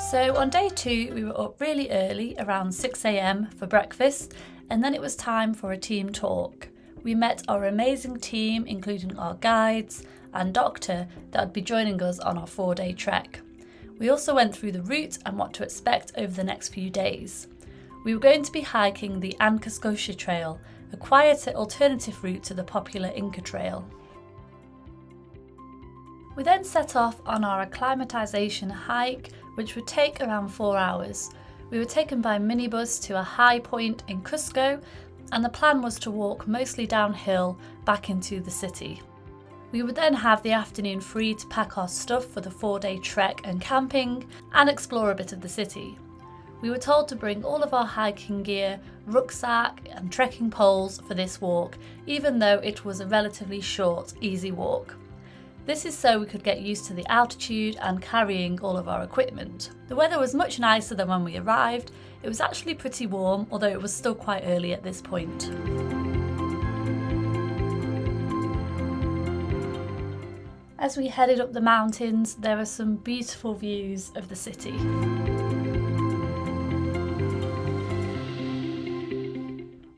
So on day 2 we were up really early, around 6 a.m. for breakfast, and then it was time for a team talk. We met our amazing team, including our guides and doctor that would be joining us on our 4-day trek. We also went through the route and what to expect over the next few days. We were going to be hiking the Ancascocha Trail, a quieter alternative route to the popular Inca Trail. We then set off on our acclimatisation hike, which would take around 4 hours. We were taken by minibus to a high point in Cusco, and the plan was to walk mostly downhill back into the city. We would then have the afternoon free to pack our stuff for the 4-day trek and camping and explore a bit of the city. We were told to bring all of our hiking gear, rucksack and trekking poles for this walk, even though it was a relatively short, easy walk. This is so we could get used to the altitude and carrying all of our equipment. The weather was much nicer than when we arrived. It was actually pretty warm, although it was still quite early at this point. As we headed up the mountains, there were some beautiful views of the city.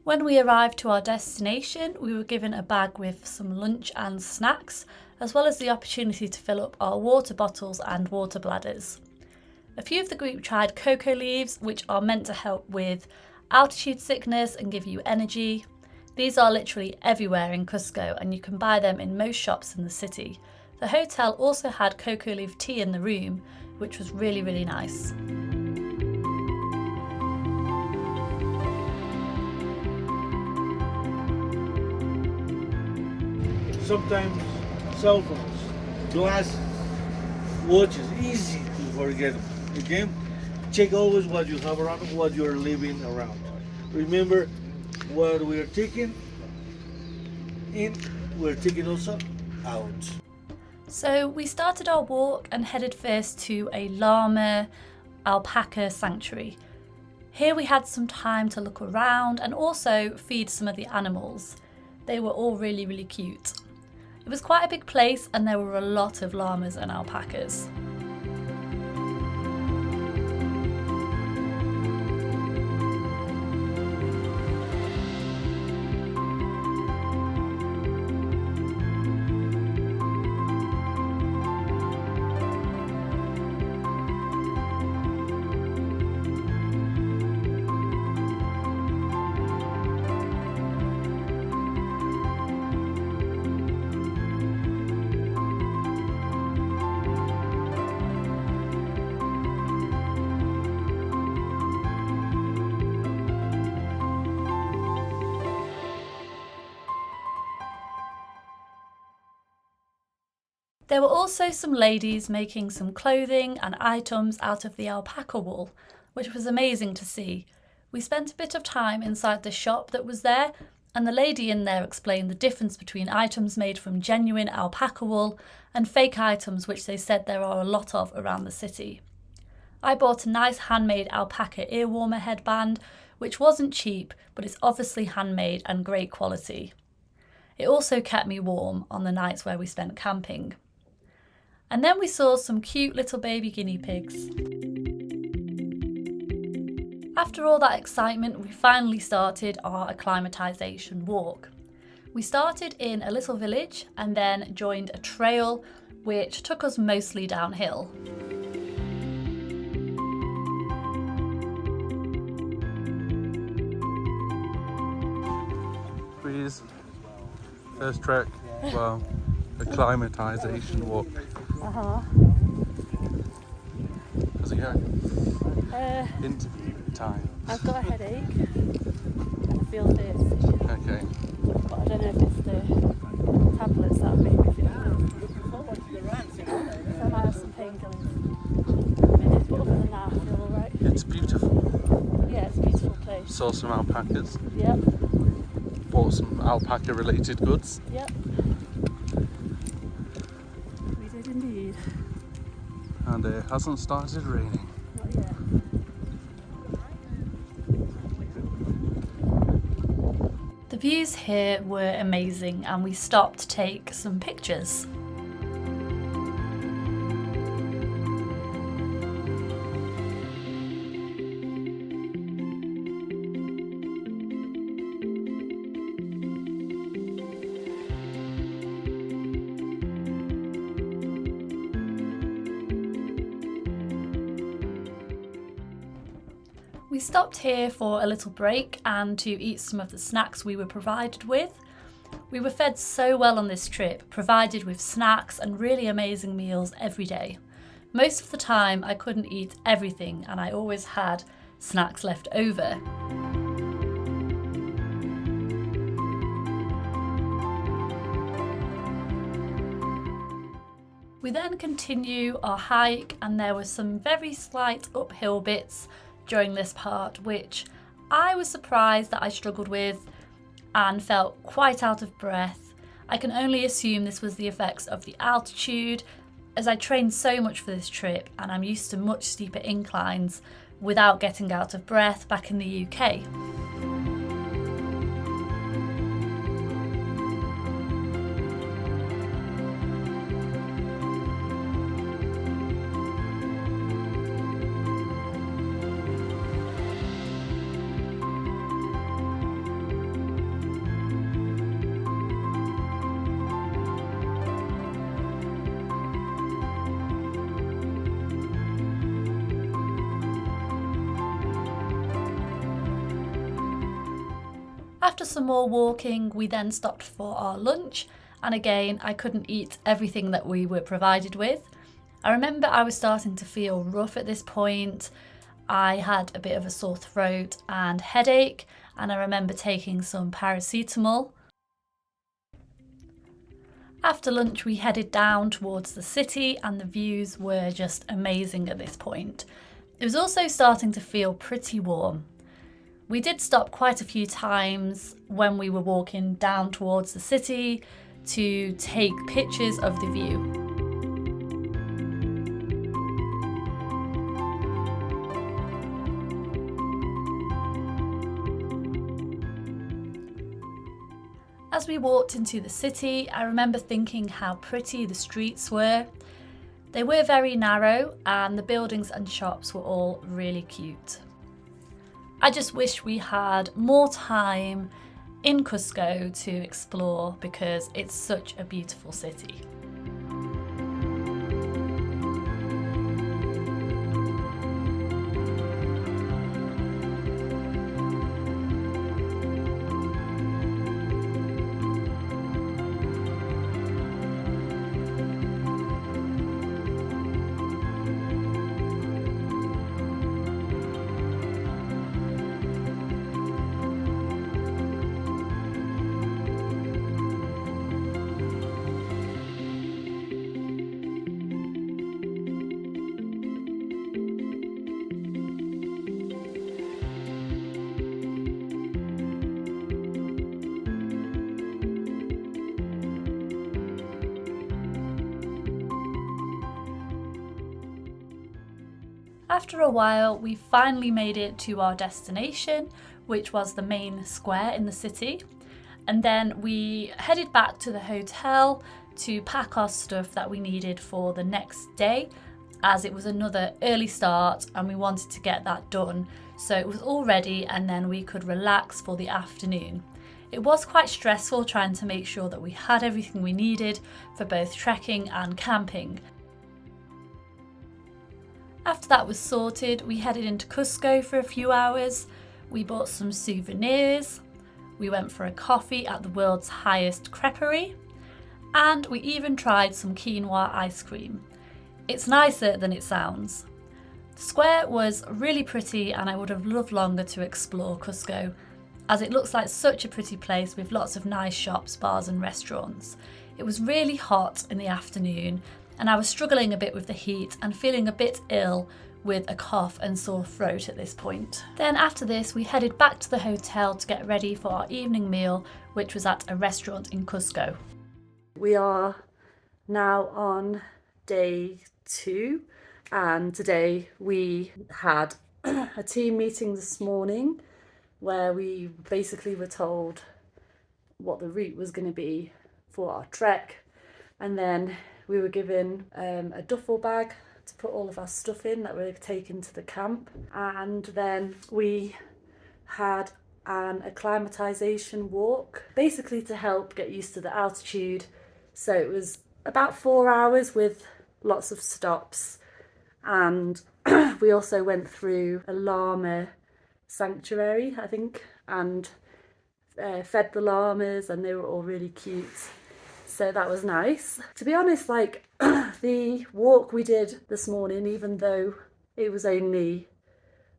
When we arrived to our destination, we were given a bag with some lunch and snacks, as well as the opportunity to fill up our water bottles and water bladders. A few of the group tried cocoa leaves, which are meant to help with altitude sickness and give you energy. These are literally everywhere in Cusco, and you can buy them in most shops in the city. The hotel also had cocoa leaf tea in the room, which was really, really nice. Sometimes cell phones, glasses, watches, easy to forget them. Okay? Check always what you have around, what you are leaving around. Remember what we are taking in, we're taking also out. So we started our walk and headed first to a llama alpaca sanctuary. Here we had some time to look around and also feed some of the animals. They were all really, really cute. It was quite a big place and there were a lot of llamas and alpacas. There were also some ladies making some clothing and items out of the alpaca wool, which was amazing to see. We spent a bit of time inside the shop that was there, and the lady in there explained the difference between items made from genuine alpaca wool and fake items, which they said there are a lot of around the city. I bought a nice handmade alpaca ear warmer headband, which wasn't cheap, but it's obviously handmade and great quality. It also kept me warm on the nights where we spent camping. And then we saw some cute little baby guinea pigs. After all that excitement, we finally started our acclimatisation walk. We started in a little village and then joined a trail which took us mostly downhill. Breeze, first trek, well, acclimatisation walk. How's it going? Interview time. I've got a headache and I feel thirsty. Okay. But I don't know if it's the tablets that make me feel thirsty. So I might have some painkillers in a minute, but other than that I feel alright. It's beautiful. Yeah, it's a beautiful place. Saw some alpacas. Yep. Bought some alpaca related goods. Yep. We did indeed. And it hasn't started raining. Not yet. The views here were amazing and we stopped to take some pictures. stopped here for a little break and to eat some of the snacks we were provided with. We were fed so well on this trip, provided with snacks and really amazing meals every day. Most of the time I couldn't eat everything and I always had snacks left over. We then continue our hike and there were some very slight uphill bits during this part which I was surprised that I struggled with and felt quite out of breath. I can only assume this was the effects of the altitude, as I trained so much for this trip and I'm used to much steeper inclines without getting out of breath back in the UK. After some more walking, we then stopped for our lunch, and again I couldn't eat everything that we were provided with. I remember I was starting to feel rough at this point. I had a bit of a sore throat and headache, and I remember taking some paracetamol. After lunch we headed down towards the city and the views were just amazing at this point. It was also starting to feel pretty warm. We did stop quite a few times when we were walking down towards the city to take pictures of the view. As we walked into the city, I remember thinking how pretty the streets were. They were very narrow and the buildings and shops were all really cute. I just wish we had more time in Cusco to explore because it's such a beautiful city. After a while, we finally made it to our destination, which was the main square in the city. And then we headed back to the hotel to pack our stuff that we needed for the next day, as it was another early start and we wanted to get that done. So it was all ready and then we could relax for the afternoon. It was quite stressful trying to make sure that we had everything we needed for both trekking and camping. After that was sorted, we headed into Cusco for a few hours. We bought some souvenirs, we went for a coffee at the world's highest creperie, and we even tried some quinoa ice cream. It's nicer than it sounds. The square was really pretty and I would have loved longer to explore Cusco, as it looks like such a pretty place with lots of nice shops, bars and restaurants. It was really hot in the afternoon and I was struggling a bit with the heat and feeling a bit ill with a cough and sore throat at this point. Then after this we headed back to the hotel to get ready for our evening meal, which was at a restaurant in Cusco. We are now on day 2 and today we had a team meeting this morning where we basically were told what the route was going to be for our trek, and then we were given a duffel bag to put all of our stuff in that we were taken to the camp, and then we had an acclimatisation walk basically to help get used to the altitude. So it was about 4 hours with lots of stops, and we also went through a llama sanctuary, I think, and fed the llamas, and they were all really cute. So that was nice. To be honest, like the walk we did this morning, even though it was only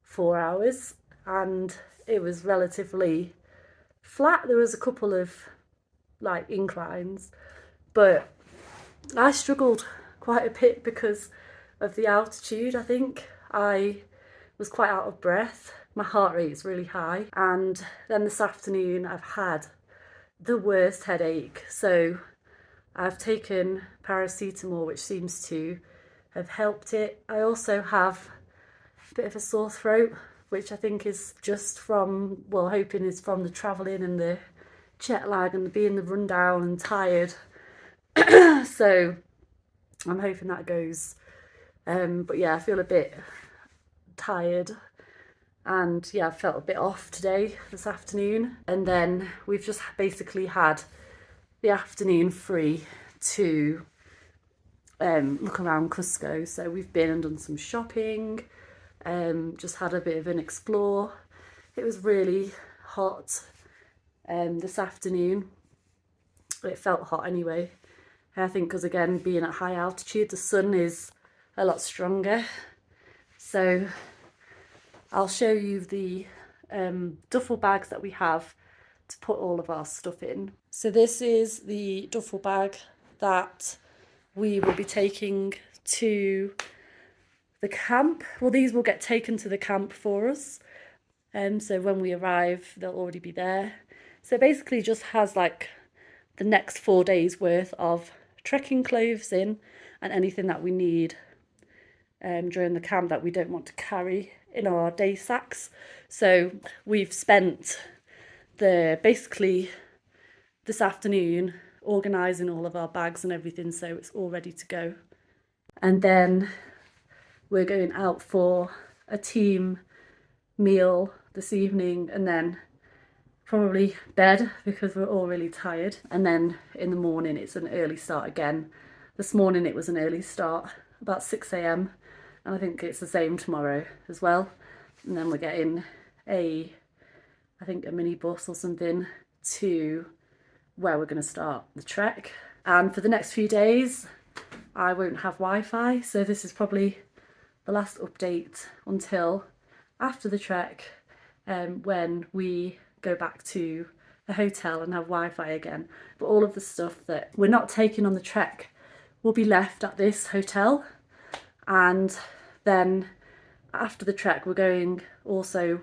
4 hours and it was relatively flat, there was a couple of like inclines, but I struggled quite a bit because of the altitude. I think I was quite out of breath. My heart rate is really high, and then this afternoon I've had the worst headache, so I've taken paracetamol, which seems to have helped it. I also have a bit of a sore throat, which I think is just from, well, hoping is from the travelling and the jet lag and being the rundown and tired. So I'm hoping that goes. But yeah, I feel a bit tired, and yeah, I felt a bit off today, this afternoon. And then we've just basically had the afternoon free to look around Cusco. So we've been and done some shopping, just had a bit of an explore. It was really hot this afternoon. It felt hot anyway. I think because again, being at high altitude, the sun is a lot stronger. So I'll show you the duffel bags that we have to put all of our stuff in. So this is the duffel bag that we will be taking to the camp. Well, these will get taken to the camp for us. So when we arrive, they'll already be there. So it basically just has like the next 4 days worth of trekking clothes in, and anything that we need during the camp that we don't want to carry in our day sacks. So we've spent basically this afternoon organising all of our bags and everything, so it's all ready to go. And then we're going out for a team meal this evening, and then probably bed because we're all really tired. And then in the morning it's an early start again. This morning it was an early start, about 6 a.m, and I think it's the same tomorrow as well. And then we're getting I think a minibus or something to where we're going to start the trek. And for the next few days I won't have Wi-Fi, so this is probably the last update until after the trek, when we go back to the hotel and have Wi-Fi again. But all of the stuff that we're not taking on the trek will be left at this hotel, and then after the trek we're going also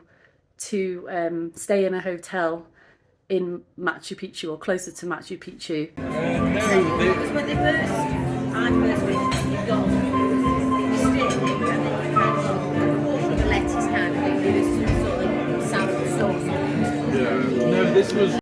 to stay in a hotel in Macchu Picchu, or closer to Macchu Picchu. Because when I first went, you've got you stay there and then you kind of quarter of the lettuce kind of thing, give us some sort of salad sauce. Yeah. No, this was